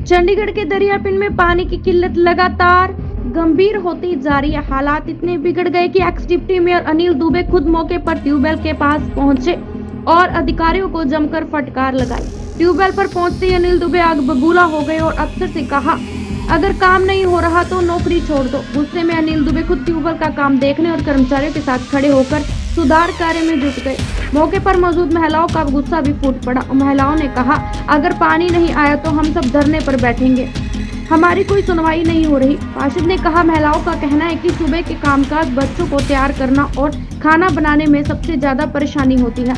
चंडीगढ़ के दरियापिंड में पानी की किल्लत लगातार गंभीर होती जा रही है। हालात इतने बिगड़ गए कि x deputy mayor Anil Dubey खुद मौके पर ट्यूबवेल के पास पहुंचे और अधिकारियों को जमकर फटकार लगाई। ट्यूबवेल पर पहुंचते ही अनिल दुबे आग बबूला हो गए और अफसर से कहा, अगर काम नहीं हो रहा तो नौकरी छोड़ दो। गुस्से में अनिल दुबे खुद ट्यूबवेल का काम देखने और कर्मचारियों के साथ खड़े होकर सुधार कार्य में जुट गए। मौके पर मौजूद महिलाओं का गुस्सा भी फूट पड़ा। महिलाओं ने कहा, अगर पानी नहीं आया तो हम सब धरने पर बैठेंगे, हमारी कोई सुनवाई नहीं हो रही। पार्षद ने कहा, महिलाओं का कहना है कि सुबह के कामकाज बच्चों को तैयार करना और खाना बनाने में सबसे ज्यादा परेशानी होती है।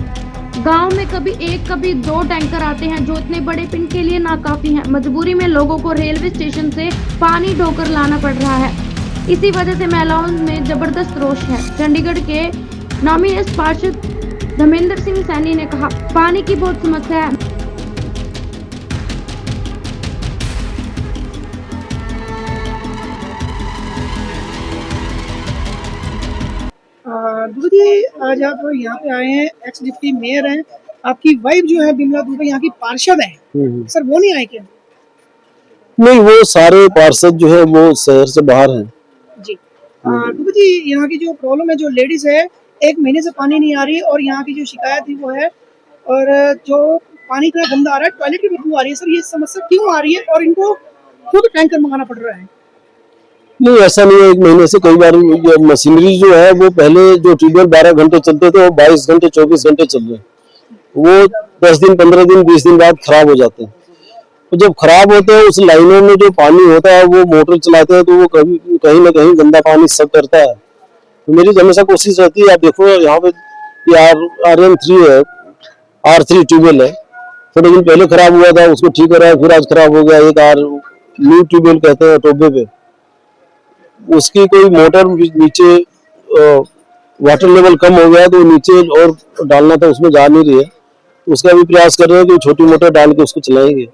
गांव में कभी एक कभी दो टैंकर आते हैं जो इतने बड़े पिंड के लिए नाकाफी हैं। मजबूरी में लोगों को रेलवे स्टेशन से पानी ढोकर लाना पड़ रहा है। इसी वजह से महिलाओं में जबरदस्त रोष है। चंडीगढ़ के नॉमिनेस पार्षद धर्मेंद्र सिंह सैनी ने कहा, पानी की बहुत समस्या है। दुबे जी, आज आप यहाँ पे आए हैं, एक्स डिप्टी मेयर हैं, आपकी वाइफ जो है बिमला दुबे यहाँ की पार्षद है। सर वो नहीं आए क्या? नहीं, वो सारे पार्षद जो है वो शहर से बाहर हैं। जी दुबे जी, यहाँ की जो प्रॉब्लम है, जो लेडीज है, 1 महीने से पानी नहीं आ रही और यहाँ की जो शिकायत थी वो है, और जो पानी इतना गंदा आ रहा है, टॉयलेट की बदबू आ रही है। सर ये समस्या क्यों आ रही है और इनको खुद टैंकर मंगाना पड़ रहा है? नहीं, ऐसा नहीं है। 1 महीने से कई बार ये मशीनरी जो है वो पहले जो ट्यूबवेल 12 घंटे चलते थे वो 22 घंटे 24 घंटे चल रहे हैं। वो 10 दिन 15 दिन 20 दिन बाद खराब हो जाते हैं। तो जब खराब होते हैं उस लाइनों में जो पानी होता है वो मोटर चलाते हैं तो वो कहीं ना कहीं गंदा पानी सब करता है। तो मेरी हमेशा कोशिश रहती है, आप देखो यहाँ पे RM3 है, R3 ट्यूबवेल है। थोड़े दिन पहले खराब हुआ था, उसको ठीक कराया, फिर आज खराब हो गया। एक न्यू ट्यूबवेल कहते हैं टोबे पे, उसकी कोई मोटर नीचे वाटर लेवल कम हो गया तो नीचे और डालना था, उसमें जा नहीं रही है। उसका भी प्रयास कर रहे हैं कि छोटी मोटर डाल के उसको चलाएंगे।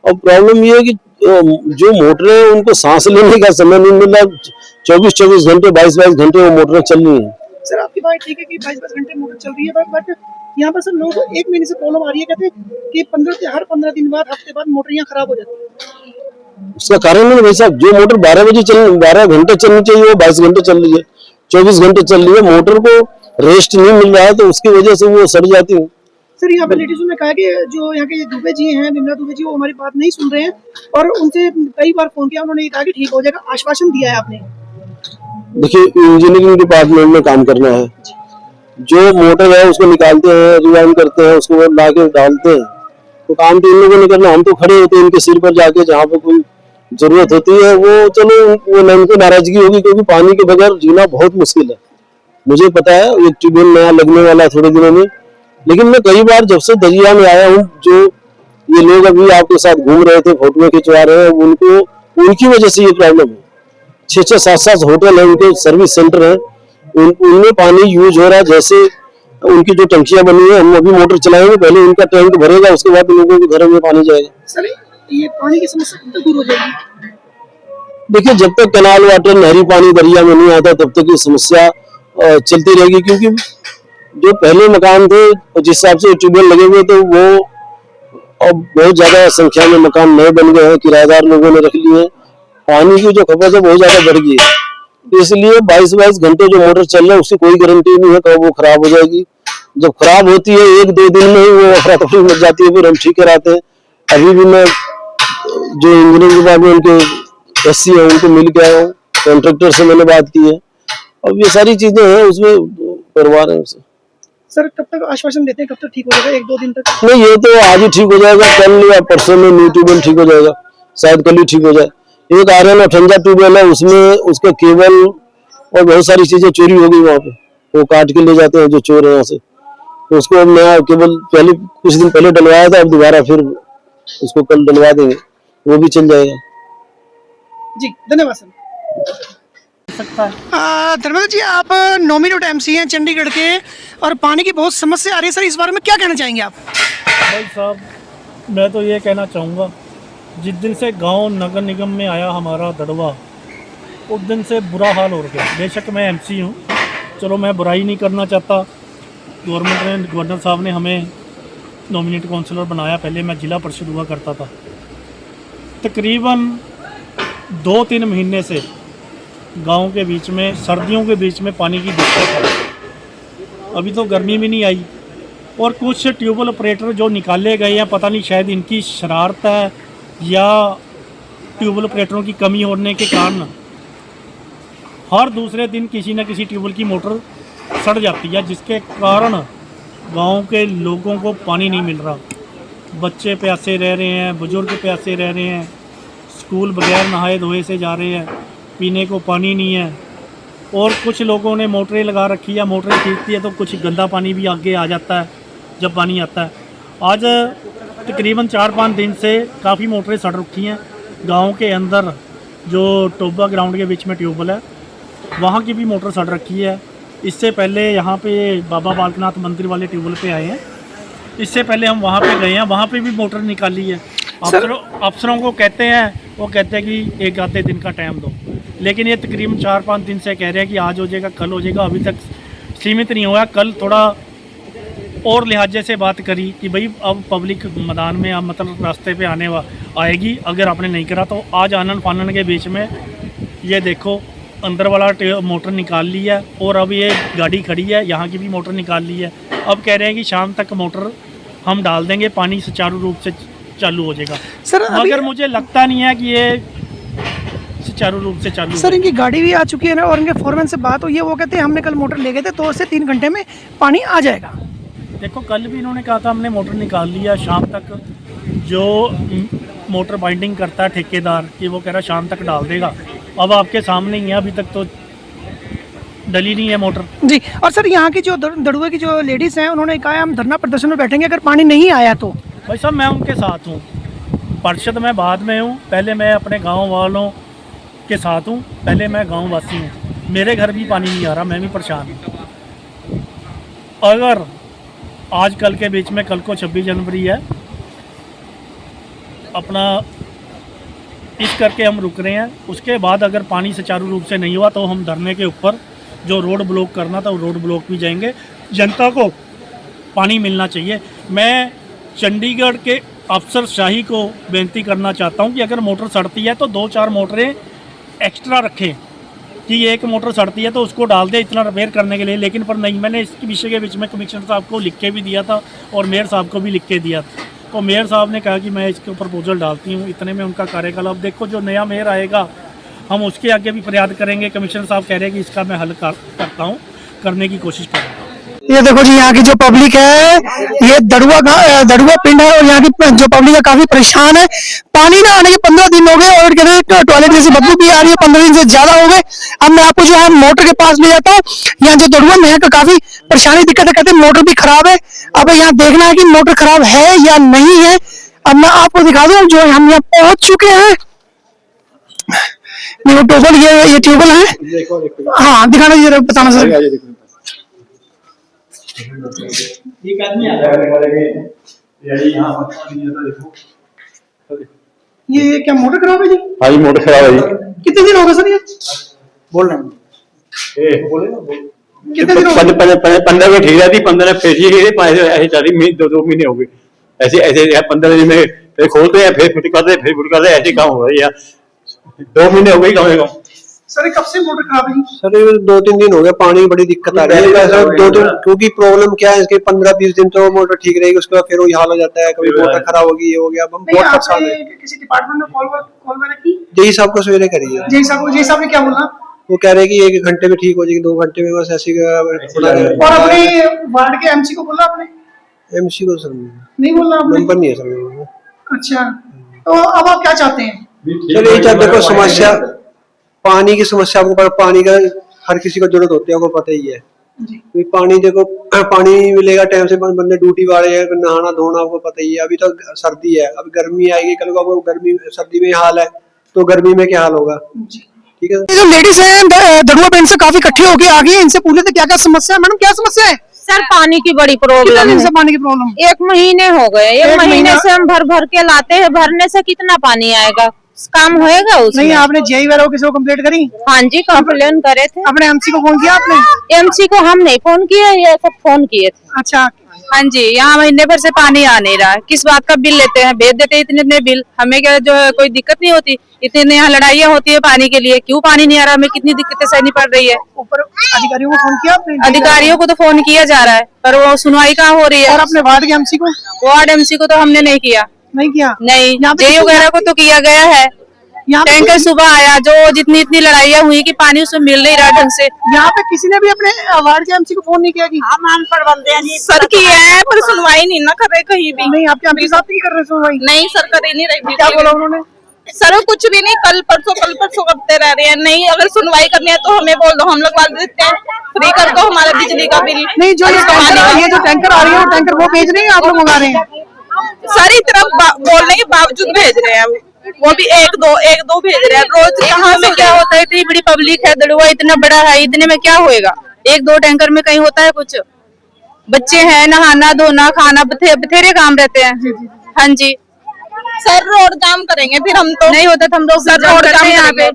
अब प्रॉब्लम ये है कि जो मोटर है उनको सांस लेने का समय नहीं मिल रहा। 24-24 घंटे 22-22 घंटे वो मोटर चल रही है। सर आपकी बात ठीक है कि 22 घंटे मोटर चल रही है, बट यहाँ पर सर लोगों को 1 महीने से प्रॉब्लम आ रही है। कहते हैं कि हर 15 दिन बाद, हफ्ते बाद मोटर यहाँ खराब हो जाती है। उसका कारण नहीं भाई साहब, जो मोटर 12 घंटे चलनी चाहिए वो 22 घंटे चल रही है, 24 घंटे चल रही है। मोटर को रेस्ट नहीं मिल रहा है तो उसकी वजह से वो सड़ जाती है। सर यहाँ पे लेडीजों ने कहा कि जो यहाँ के दुबे जी हैं, बिमला दुबे जी, वो हमारी बात नहीं सुन रहे हैं और उनसे कई बार फोन किया, उन्होंने कहा कि ठीक हो जाएगा, आश्वासन दिया है आपने। देखिए, इंजीनियरिंग डिपार्टमेंट में काम करना है। जो मोटर है उसको निकालते हैं, रिवाइंड करते हैं, उसको ला के डालते हैं। तो काम तो इन लोगों ने करना, हम तो खड़े होते हैं इनके सिर पर जाके जहाँ पे कोई जरूरत होती है। वो चलो, वो न उनको नाराजगी होगी क्योंकि पानी के बगैर जीना बहुत मुश्किल है। मुझे पता है, एक ट्यूबवेल नया लगने वाला है थोड़े दिनों में। लेकिन मैं कई बार जब से दरिया में आया हूँ, जो ये लोग अभी आपके साथ घूम रहे थे, फोटो खिंचवा रहे हैं, उनकी वजह से ये प्रॉब्लम है। 6-6 7-7 होटल है, उनके सर्विस सेंटर है, उनमें पानी यूज हो रहा है। जैसे उनकी जो टंकियां बनी है, हम अभी मोटर चलाएंगे, पहले उनका टैंक भरेगा, उसके बाद लोगों के घरों में पानी जाएगा। सर ये पानी की समस्या कब तक दूर हो जाएगी? देखिए, जब तक कैनाल वाटर, नहरी पानी दरिया में नहीं आता तब तक ये समस्या चलती रहेगी। क्योंकि जो पहले मकान थे जिस हिसाब से ट्यूबवेल लगे हुए थे, वो अब बहुत ज्यादा संख्या में मकान नए बन गए हैं, किराएदार लोगों ने रख लिए हैं। पानी की जो खपत है बहुत ज्यादा बढ़ गई है। इसलिए 22-22 घंटे जो मोटर चल रहा है उसकी कोई गारंटी नहीं है कब वो खराब हो जाएगी। जब खराब होती है 1-2 दिन में ही वो अफरा तफरी मच जाती है, फिर हम ठीक कराते हैं। अभी भी मैं जो इंजीनियरिंग डिपार्टमेंट के SC है उनको मिल के आया हूँ, कॉन्ट्रैक्टर से मैंने बात की है। अब ये सारी चीजें हैं, उसमें करवा रहे हैं उसे। सर कब तक आश्वासन देते हैं, कब तक ठीक हो जाएगा? 1-2 दिन तक? नहीं, ये तो आज ही ठीक हो जाएगा, कल या परसों में न्यू ट्यूबवेल ठीक हो जाएगा, शायद कल ही ठीक हो जाए। एक आर्यन अठंजा ट्यूबवेल है, उसमें उसका केबल और बहुत सारी चीजें चोरी हो गई वहाँ पे। वो काट के ले जाते हैं जो चोर है यहाँ से। तो उसको नया केबल पहले कुछ दिन पहले डलवाया था, अब दोबारा फिर उसको कल डलवा देंगे, वो भी चल जाएगा। जी धन्यवाद सर। धर्मेंद्र जी, आप नॉमिनेट MC हैं चंडीगढ़ के और पानी की बहुत समस्या आ रही है। सर इस बारे में क्या कहना चाहेंगे आप? भाई साहब, मैं तो ये कहना चाहूँगा, जिस दिन से गांव नगर निगम में आया हमारा दड़वा, उस दिन से बुरा हाल हो गया। बेशक मैं MC हूँ, चलो मैं बुराई नहीं करना चाहता। गवर्नर साहब ने हमें नॉमिनेट काउंसलर बनाया, पहले मैं जिला परिषद हुआ करता था। तकरीबन 2-3 महीने से गांव के बीच में, सर्दियों के बीच में पानी की दिक्कत है। अभी तो गर्मी भी नहीं आई और कुछ ट्यूबवेल ऑपरेटर जो निकाले गए हैं, पता नहीं शायद इनकी शरारत है या ट्यूबवेल ऑपरेटरों की कमी होने के कारण हर दूसरे दिन किसी न किसी ट्यूबवेल की मोटर सड़ जाती है, जिसके कारण गांव के लोगों को पानी नहीं मिल रहा। बच्चे प्यासे रह रहे हैं, बुजुर्ग प्यासे रह रहे हैं, स्कूल बगैर नहाए धोए से जा रहे हैं, पीने को पानी नहीं है। और कुछ लोगों ने मोटरें लगा रखी है, मोटरें खींचती है तो कुछ गंदा पानी भी आगे आ जाता है जब पानी आता है। आज तकरीबन 4-5 दिन से काफ़ी मोटरें सड़ रखी हैं। गांव के अंदर जो टोबा ग्राउंड के बीच में ट्यूबवेल है, वहाँ की भी मोटर सड़ रखी है। इससे पहले यहाँ पे बाबा बालकनाथ मंदिर वाले ट्यूबवेल पे आए हैं, इससे पहले हम वहाँ पे गए हैं, वहाँ पे भी मोटर निकाली है। अफसरों को कहते हैं, वो कहते हैं कि एक आधे दिन का टाइम दो, लेकिन ये तकरीबन 4-5 दिन से कह रहे हैं कि आज हो जाएगा, कल हो जाएगा, अभी तक सीमित नहीं हुआ। कल थोड़ा और लिहाजे से बात करी कि भाई अब पब्लिक मैदान में, अब मतलब रास्ते पे आएगी, अगर आपने नहीं करा तो आज आनन फानन के बीच में ये देखो अंदर वाला मोटर निकाल ली है और अब ये गाड़ी खड़ी है, यहाँ की भी मोटर निकाल ली है। अब कह रहे हैं कि शाम तक मोटर हम डाल देंगे, पानी सुचारू रूप से चालू हो जाएगा। सर मगर मुझे लगता नहीं है कि ये सुचारू रूप से चालू। सर इनकी गाड़ी भी आ चुकी है ना, और इनके फोरमैन से बात हुई है, वो कहते हैं हमने कल मोटर ले गए थे, 2 से 3 घंटे में पानी आ जाएगा। देखो कल भी इन्होंने कहा था हमने मोटर निकाल लिया, शाम तक जो मोटर बाइंडिंग करता है ठेकेदार कि वो कह रहा शाम तक डाल देगा। अब आपके सामने ही है, अभी तक तो डली नहीं है मोटर जी। और सर यहाँ की जो दड़ुए की जो लेडीज़ हैं, उन्होंने कहा है हम धरना प्रदर्शन में बैठेंगे अगर पानी नहीं आया तो। भाई साहब मैं उनके साथ हूँ, पार्षद मैं बाद में हूँ, पहले मैं अपने गांव वालों के साथ हूँ, पहले मैं गांव वासी हूँ। मेरे घर भी पानी नहीं आ रहा, मैं भी परेशान हूँ। अगर आज कल के बीच में, कल को 26 जनवरी है, अपना इस करके हम रुक रहे हैं। उसके बाद अगर पानी सुचारू रूप से नहीं हुआ तो हम धरने के ऊपर जो रोड ब्लॉक करना था वो रोड ब्लॉक भी जाएंगे। जनता को पानी मिलना चाहिए। मैं चंडीगढ़ के अफसरशाही को बेनती करना चाहता हूं कि अगर मोटर सड़ती है तो 2-4 मोटरें एक्स्ट्रा रखें, कि एक मोटर सड़ती है तो उसको डाल दे इतना रिपेयर करने के लिए। लेकिन पर नहीं, मैंने इस विषय के बीच में कमिश्नर साहब को लिख के भी दिया था और मेयर साहब को भी लिख के दिया था, तो मेयर साहब ने कहा कि मैं इसके ऊपर प्रपोजल डालती हूँ। इतने में उनका कार्यकाल, अब देखो जो नया मेयर आएगा हम उसके आगे भी फरियाद करेंगे। कमिश्नर साहब कह रहे हैं कि इसका मैं हल करता हूँ, करने की कोशिश करूँगा। ये देखो जी, यहाँ की जो पब्लिक है, ये दड़ुआ पिंड है और यहाँ की जो पब्लिक है काफी परेशान है। पानी ना आने के 15 दिन हो गए और कहते हैं टॉयलेट जैसी बदबू भी आ रही है, 15 दिन से ज्यादा हो गए। अब मैं आपको जो है मोटर के पास ले जाता हूँ। यहाँ जो दड़ुआ में है काफी परेशानी दिक्कत है, कहते हैं मोटर भी खराब है। अब यहाँ देखना है कि मोटर खराब है या नहीं है। अब मैं आपको दिखा दूं जो हम यहाँ पहुंच चुके हैं। देखो ट्यूबवेल, ये ट्यूबवेल है। हाँ दिखाना जरा, बताना सर। ये क्या मोटर खराब है जी? हाँ जी मोटर खराब है जी। कितने दिन हो गए सर ये? बोल रहे हैं कितने दिन हो गए? 15 में ठीक रहती, 15 में फिर ऐसे चल रही, 2 महीने हो गए ऐसे ऐसे। 15 दिन में फिर खोलते हैं, फिर फिट करते हैं, फिर फिट करते हैं, ऐसे काम हो रही है। 2 महीने हो गए कम से कम। सर कब से मोटर खराब है? सर 2-3 दिन हो गए, पानी की बड़ी दिक्कत आ रही है सर। 2 दिन, क्योंकि प्रॉब्लम क्या है, इसके 15-20 दिन तो मोटर ठीक रहेगी, उसके बाद फिर वही हाल हो जाता है, कभी मोटर खराब होगी, ये हो गया। हम बहुत परेशान है। किसी डिपार्टमेंट में कॉल वगैरह की? जय साहब को सवेरे करी है। जय साहब ने क्या बोला? वो कह रहे हैं कि 1 घंटे में ठीक हो जाएगी, 2 घंटे में, बस ऐसी। और अपने वार्ड के एमसी को बोला आपने? एमसी को सर नहीं बोला आपने? नंबर नहीं है सर। अच्छा, तो अब आप क्या चाहते हैं? चलिए देखो, समस्या पानी की समस्या, आपको पानी का हर किसी को जरूरत होती है, आपको पता ही है। पानी देखो, पानी मिलेगा टाइम से, बंदे ड्यूटी वाले हैं, नहाना धोना आपको पता ही है। अभी तो सर्दी है, अब गर्मी आएगी, कल को गर्मी सर्दी में हाल है तो गर्मी में क्या हाल होगा। ठीक है। जो लेडीज है दड़ुआ पिंड से काफी इकट्ठी होकर आ गई, इनसे पूछे थे क्या क्या समस्या है। मैडम क्या समस्या है? सर पानी की बड़ी प्रॉब्लम है। पानी की प्रॉब्लम 1 महीने हो गए, 1 महीने से हम भर के लाते हैं, भरने से कितना पानी आएगा, काम होएगा उसमें? नहीं, आपने जेई वालों किसी को कंप्लेंट करी? हाँ जी, कंप्लेन करे थे। अपने एमसी को फोन किया आपने? एमसी को हम नहीं फोन किए, ये सब फोन किए थे। अच्छा, हाँ जी, यहाँ महीने भर से पानी आ नहीं रहा है। किस बात का बिल लेते हैं, भेज देते हैं इतने इतने बिल। हमें क्या जो है कोई दिक्कत नहीं होती, इतने यहाँ लड़ाइयाँ होती है पानी के लिए, क्यों पानी नहीं आ रहा, हमें कितनी दिक्कतें सहनी पड़ रही है। ऊपर अधिकारियों को फोन किया आपने? अधिकारियों को तो फोन किया जा रहा है, पर वो सुनवाई कहाँ हो रही है। और अपने वार्ड के एमसी को? वार्ड एमसी को तो हमने नहीं किया। नहीं किया? नहीं, यहाँ पे जेई वगैरह को तो किया गया है। यहाँ पे टैंकर सुबह आया, जो जितनी इतनी लड़ाइयाँ हुई कि पानी उसमें मिल नहीं रहा ढंग से। यहाँ पे किसी ने भी अपने वार्ड के एमसी को फोन नहीं किया कि हम अनपढ़ बंदे हैं जी। सर किया है पर सुनवाई नहीं ना कर रहे कहीं भी। नहीं, आपके एमसी साहब नहीं कर रहे सुनवाई? नहीं सर, कर ही नहीं रही। क्या बोला उन्होंने? सर कुछ भी नहीं, कल परसों करते रह रहे हैं। नहीं, अगर सुनवाई करनी है तो हमें बोल दो, हम लोग वाले देते हैं, फ्री कर दो हमारे बिजली का बिल। नहीं, जो ये टैंकर आ रही है, जो टैंकर आ रही है, वो टैंकर वो भेज रहे हैं, आप लोग मंगा रहे हैं? सर इतना बोलने के बावजूद भेज रहे हैं, वो भी एक दो भेज रहे हैं रोज। यहाँ में क्या होता है, इतनी बड़ी पब्लिक है, दड़ुआ इतना बड़ा है, इतने में क्या होएगा? एक दो टैंकर में कहीं होता है कुछ? बच्चे हैं, नहाना धोना खाना बथेरे काम रहते हैं। हाँ जी सर, रोड जाम करेंगे फिर हम तो। नहीं होता तो हम लोग सर रोड जाम यहाँ पे,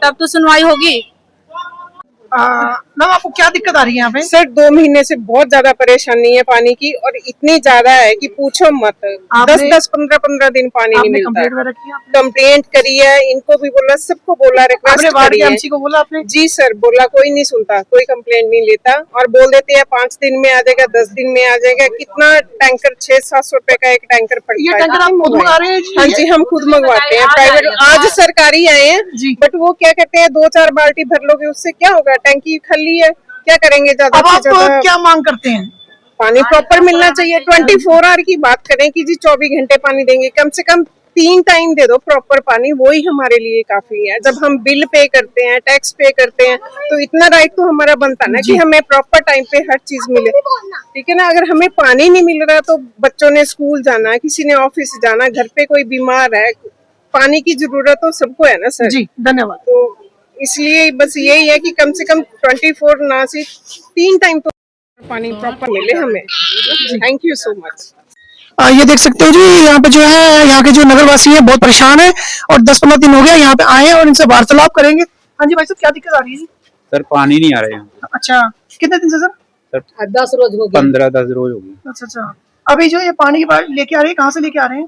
तब तो सुनवाई होगी। मैम आपको क्या दिक्कत आ रही है यहाँ पे? सर 2 महीने से बहुत ज्यादा परेशानी है पानी की, और इतनी ज्यादा है कि पूछो मत। 10-10, 15-15 दिन पानी नहीं मिलता। कंप्लेंट करी है, इनको भी बोला, सबको बोला, रिक्वेस्ट करी है। एमसी को बोला आपने? जी सर, बोला, कोई नहीं सुनता, कोई कंप्लेंट नहीं लेता, और बोल देते हैं 5 दिन में आ जाएगा, 10 दिन में आ जाएगा। कितना टैंकर, 600-700 रुपए का एक टैंकर पड़ता है। ये टैंकर आप खुद मंगा रहे हैं? हाँ जी, हम खुद मंगवाते हैं, प्राइवेट। आज सरकारी आए हैं, बट वो क्या कहते हैं, 2-4 बाल्टी भर लोगे उससे क्या होगा, टैंकी खाली है, क्या करेंगे ज्यादा अब से आप ज्यादा। क्या मांग करते हैं? पानी प्रॉपर मिलना चाहिए। 24 आवर की बात करें कि जी 24 घंटे पानी देंगे, कम से कम 3 टाइम दे दो प्रॉपर पानी, वही हमारे लिए काफी है। जब हम बिल पे करते हैं, टैक्स पे करते हैं, तो इतना राइट तो हमारा बनता ना कि हमें प्रॉपर टाइम पे हर चीज मिले, ठीक है ना। अगर हमें पानी नहीं मिल रहा तो बच्चों ने स्कूल जाना, किसी ने ऑफिस जाना, घर पे कोई बीमार है, पानी की जरूरत तो सबको है ना सर। जी धन्यवाद। तो इसलिए बस यही है कि कम से कम 24 ना से 3 टाइम तो पानी प्रॉपर मिले हमें। Thank you so much. ये देख सकते हो जी, यहाँ पे जो है, यहाँ के जो नगरवासी हैं बहुत परेशान है, और 10-15 दिन हो गया यहाँ पे आए हैं, और इनसे वार्तालाप करेंगे। हाँ जी भाई साहब, क्या दिक्कत आ रही है जी? सर पानी नहीं आ रहा है। अच्छा, कितने दिन से सर? 10 रोज हो गए। 15-10 रोज हो गए। अच्छा, अभी जो ये पानी की बात लेके आ रहे हैं, कहाँ से लेके आ रहे हैं?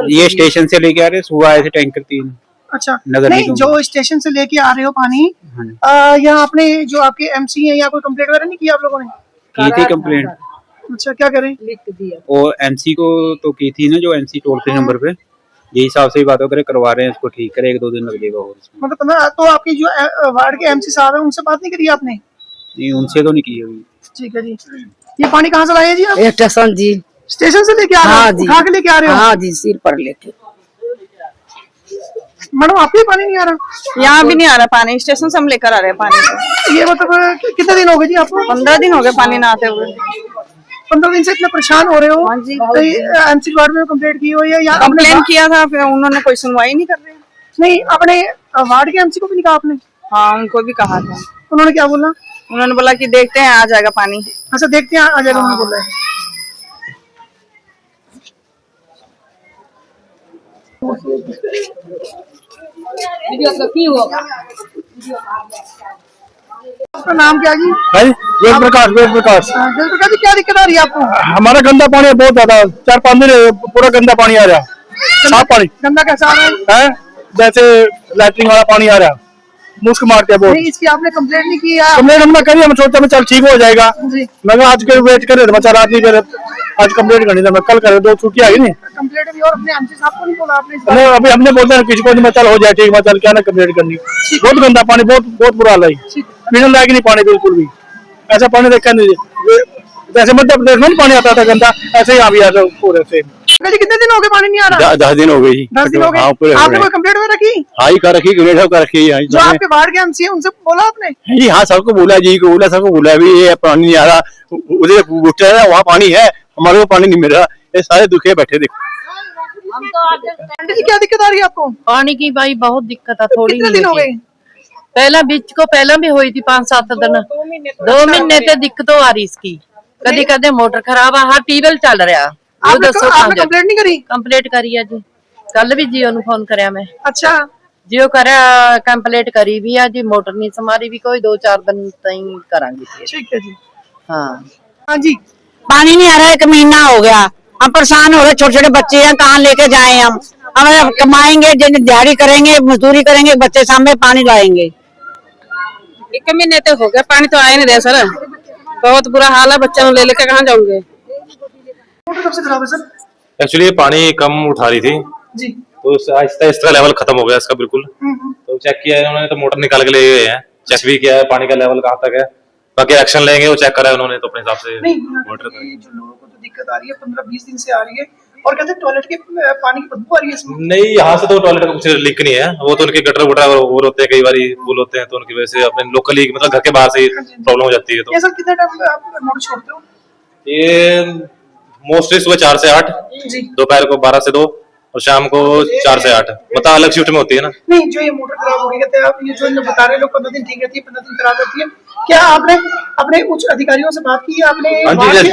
ये स्टेशन से लेके आ रहे, सुबह आए थे टैंकर 3। अच्छा, नगर नहीं, निगम। जो स्टेशन से लेके आ रहे हो पानी, यहाँ आपने जो आपके एमसी हैं, या कोई कंप्लेंट वगैरह नहीं किया आप लोगों ने? की थी कंप्लेंट। अच्छा, क्या करें? लिख दिया। और एमसी को तो की थी ना, जो एमसी टोल फ्री नंबर पे, यही हिसाब से ही बात वगैरह करवा रहे हैं, इसको ठीक करे, 1-2 दिन लग जाएगा। और मतलब तो आपकी जो वार्ड के एमसी साहब हैं, उनसे बात नहीं करी आपने? नहीं, उनसे तो नहीं की अभी। ठीक है जी। ये पानी कहाँ से लाए जी आप? स्टेशन जी। स्टेशन से लेके आ रहे हो? हाँ जी। उठा के लेके आ रहे हो? हाँ जी, सिर पर लेके। मैडम, आपके पानी नहीं आ रहा? यहाँ भी नहीं आ रहा पानी, स्टेशन से हम लेकर आ रहे हैं पानी। ये मतलब कितने दिन हो गए जी आपको? 15 दिन हो गए पानी ना आते हुए। 15 दिन से इतना परेशान हो रहे हो? हाँ जी। एमसी वार्ड में कंप्लेंट की हो या कंप्लेन किया था, फिर उन्होंने कोई सुनवाई नहीं कर रहे। नहीं, अपने वार्ड के एमसी को भी नहीं कहा आपने? हाँ, उनको भी कहा था। उन्होंने क्या बोला? उन्होंने बोला कि देखते हैं, आ जाएगा पानी। अच्छा, देखते हैं आ जाएगा, उन्होंने बोला है। आपका नाम क्या जी? वेद प्रकाश। दिल प्रकाश जी, क्या दिक्कत आ रही है आपको? हमारा गंदा पानी है बहुत ज्यादा, 4-5 दिन पूरा गंदा पानी आ रहा, साफ पानी गंदा कैसा आ रहा है? जैसे लैट्रिन वाला पानी आ रहा, मुस्क मारते हैं बहुत। नहीं, इसकी आपने कंप्लेंट नहीं की है? कंप्लेंट हमने करी, हम सोचते हैं चल ठीक हो जाएगा जी। मगर आज के वेट करे थे, बच्चा रात नहीं करे, आज कंप्लेंट करनी थी, मैं कल करे, 2 छुट्टी आई नहीं। कंप्लेंट भी, और अपने एमसी साहब को नहीं बोला आपने इस बार? अभी हमने बोलते हैं किसी को नहीं, चल हो जाए ठीक, चल क्या ना कंप्लेंट करनी। बहुत गंदा पानी, बहुत बुरा हाल है, पीने लायक नहीं पानी बिल्कुल भी। ऐसा पानी देखा नहीं, जैसे मध्य प्रदेश में पानी आता था गंदा, ऐसे ही यहाँ भी आता पूरे से। कितने दिन हो गए पानी नहीं आ रहा? 10 दिन हो गई। 10 दिन हो गए। आपने कोई कंप्लेंट वगैरह की? हाँ कर रखी, कर रखी है। जो आपके वार्ड के एमसी है, उनसे बोला आपने? जी हाँ, सबको बोला, जी को बोला, सबको बोला भी ये पानी नहीं आ रहा, उधर गुट्टा है वहाँ पानी है, हमारे को पानी नहीं मिल रहा, ये सारे दुखे बैठे देखो। आंटी जी, क्या दिक्कत आ रही है आपको? पानी की भाई बहुत दिक्कत है, थोड़ी कितने दिन हो गए? पहला बीच को पहला भी हुई थी 5-7 दिन। 2 महीने से दिक्कत आ रही इसकी। कभी कभी मोटर खराब है, हर ट्यूबवेल चल रहा। आपने कंप्लेंट नहीं करी? कंप्लेंट करी है जी, कल भी जियो नु फोन करया मैं। अच्छा, जियो करे कंप्लेंट करी भी है जी, मोटर नहीं समारी भी कोई 2-4 दिन तक करांगी। ठीक है जी। हाँ हाँ जी, पानी नहीं आ रहा, 1 महीना हो गया, हम परेशान हो रहे, छोटे छोटे बच्चे हैं, कहाँ लेके जाए हम कमाएंगे, दिहाड़ी करेंगे, मजदूरी करेंगे, बच्चे सामने पानी लाएंगे। 1 महीने तो हो गया, पानी तो आया नहीं रहा सर, बहुत बुरा हाल है, बच्चों ले लेके कहाँ जाओगे। मोटर कब से खराब है सर? एक्चुअली ये पानी कम उठा रही थी जी। तो आहिस्ता इसका लेवल खत्म हो गया इसका बिल्कुल। तो चेक किया है उन्होंने, तो मोटर निकाल के ले गए हैं, चेक भी किया है पानी का लेवल कहाँ तक है, बाकी एक्शन लेंगे वो चेक करा है उन्होंने, तो अपने हिसाब से मोटर करेंगे। जो लोगों को तो दिक्कत आ रही है 15-20 दिन से आ रही है और कहते हैं टॉयलेट के पानी की बदबू आ रही है इसमें। नहीं, यहाँ से तो टॉयलेट का कुछ लीक नहीं है, वो तो उनके गटर वटर ओवर होते हैं, कई बार फुल होते हैं, तो उनकी वजह से अपने लोकली मतलब घर के बाहर से प्रॉब्लम हो जाती है। तो ये सर कितना टाइम आप मोटर छोड़ते हो? ये मोस्टली सुबह 4 से 8, दोपहर को 12 से 2 और शाम को 4 से 8, मतलब अलग शिफ्ट में होती है ना। नहीं, जो ये मोटर खराब हो गई कहते हैं आप, ये जो बता रहे लोग 15 दिन ठीक रहती है, 15 दिन खराब रहती है, क्या आपने अपने उच्च अधिकारियों से बात की, आपने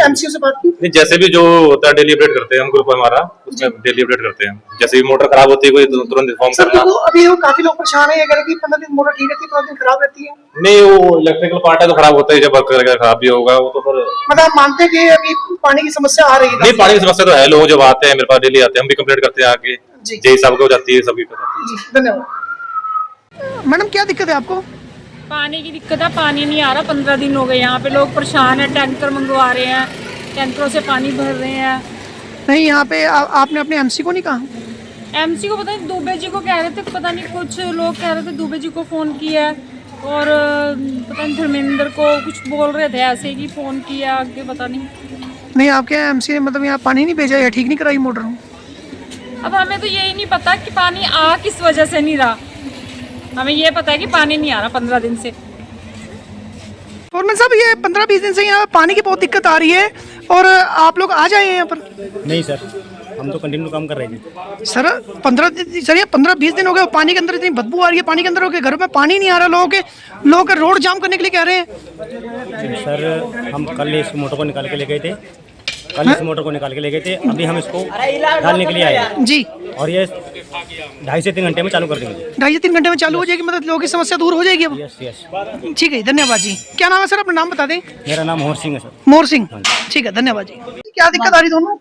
एमसीओ से बात की? नहीं, जैसे भी जो होता है डेली अपडेट करते हैं हम, ग्रुप हमारा उसमें डेली अपडेट करते हैं, जैसे भी मोटर खराब होती है कोई तुरंत इन्फॉर्म करना। तो अभी वो काफी लोग परेशान है, ये कह रहे कि 15 दिन मोटर ठीक रहती है, 15 दिन खराब रहती है। नहीं, वो इलेक्ट्रिकल पार्ट है तो खराब होता है, जब वर्क करेगा खराब भी होगा वो तो फिर। मतलब आप मानते हैं कि अभी पानी की समस्या आ रही है? नहीं, पानी की समस्या तो है, लोग जब आते हैं मेरे पास डेली आते हैं, हम भी कंप्लेंट करते हैं आके, जय साहब को जाती है, सभी को जाती है। जी, धन्यवाद। मैडम क्या दिक्कत है आपको? पानी की दिक्कत है, पानी नहीं आ रहा, 15 दिन हो गए, यहाँ पे लोग परेशान है, टैंकर मंगवा रहे हैं, टैंकरों से पानी भर रहे हैं। नहीं, यहाँ पे आपने अपने एमसी को नहीं कहा? एमसी को पता नहीं, दुबे जी को कह रहे थे, पता नहीं कुछ लोग कह रहे थे दुबे जी को फ़ोन किया और पता नहीं धर्मेंद्र को कुछ बोल रहे थे ऐसे ही कि फ़ोन किया, आगे पता नहीं। आपके एमसी ने मतलब यहाँ पानी नहीं भेजा या ठीक नहीं कराई मोटर? अब हमें तो यही नहीं पता कि पानी आ किस वजह से नहीं रहा, हमें ये पता है कि पानी नहीं आ रहा 15 दिन से। फोरमैन साहब, ये 15-20 दिन से यहाँ पानी की बहुत दिक्कत आ रही है और आप लोग आ जाए यहाँ पर? नहीं सर, हम तो कंटिन्यू काम कर रहे थे सर। 15-20 दिन हो गए, पानी के अंदर इतनी बदबू आ रही है, पानी के अंदर हो गए, घरों में पानी नहीं आ रहा, लोग रोड जाम करने के लिए कह रहे हैं। सर, हम कल इस मोटर को निकाल के ले गए थे, अभी हम इसको डालने के लिए आए हैं जी, और ये 2.5 से 3 घंटे में चालू कर देंगे। 2.5 से 3 घंटे में चालू हो जाएगी, मतलब लोगों की समस्या दूर हो जाएगी अब? यस यस, ठीक है, धन्यवाद जी। क्या नाम है सर, अपना नाम बता दें? मेरा नाम मोहर सिंह है सर। मोहर सिंह, ठीक है, धन्यवाद जी। क्या दिक्कत आ रही दोनों?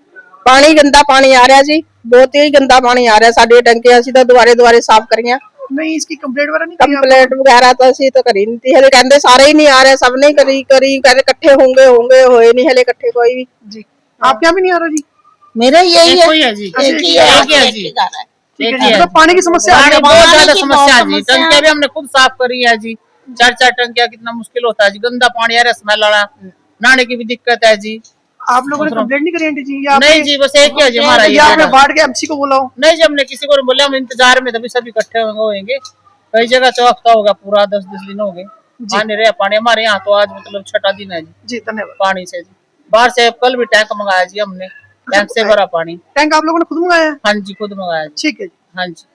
पानी गंदा पानी आ रहा जी, बहुत ही गंदा पानी आ रहा है, साडी टंकियां ਅਸੀਂ ਤਾਂ ਦੁਬਾਰੇ ਸਾਫ਼ ਕਰੀਆਂ। नहीं, इसकी कंप्लेंट वगैरह नहीं? कंप्लेंट वगैरह तो ਅਸੀਂ तो करी नहीं थी, हले कहंदे सारे ही नहीं आ रहे, सब ने करी कहते इकट्ठे होंगे होए नहीं हले इकट्ठे कोई भी। जी, आप यहाँ भी नहीं आ रहा जी? मेरा यही है जी, ठीक है, है। मतलब पानी की समस्या आ रही है? बहुत ज्यादा समस्या है जी, टंकियां भी हमने खूब साफ करी है जी, 4-4 टंकियां, कितना मुश्किल होता है जी, गंदा पानी आ रहा है, स्मेल आ रहा, नहाने की भी दिक्कत है जी। आप लोगों ने कंप्लेंट नहीं करी आंटी जी? नहीं जी, बस एक ही है जी हमारा, या आपने वार्ड के एमसी को बोला हो? नहीं जी, हमने किसी को नहीं बोला, हम इंतजार में तभी सब इकट्ठे होंगे, कई जगह तो हफ्ता होगा पूरा, 10 दिन हो गए पानी रहा, पानी हमारे यहाँ तो आज मतलब 6ठा दिन है जी। जी, धन्यवाद। पानी से जी, बाहर से कल भी टैंक मंगाया जी हमने, टैंक से भरा पानी। टैंक आप लोगों ने खुद मंगाया है? हाँ जी, खुद मंगाया जी। ठीक है जी। हाँ जी।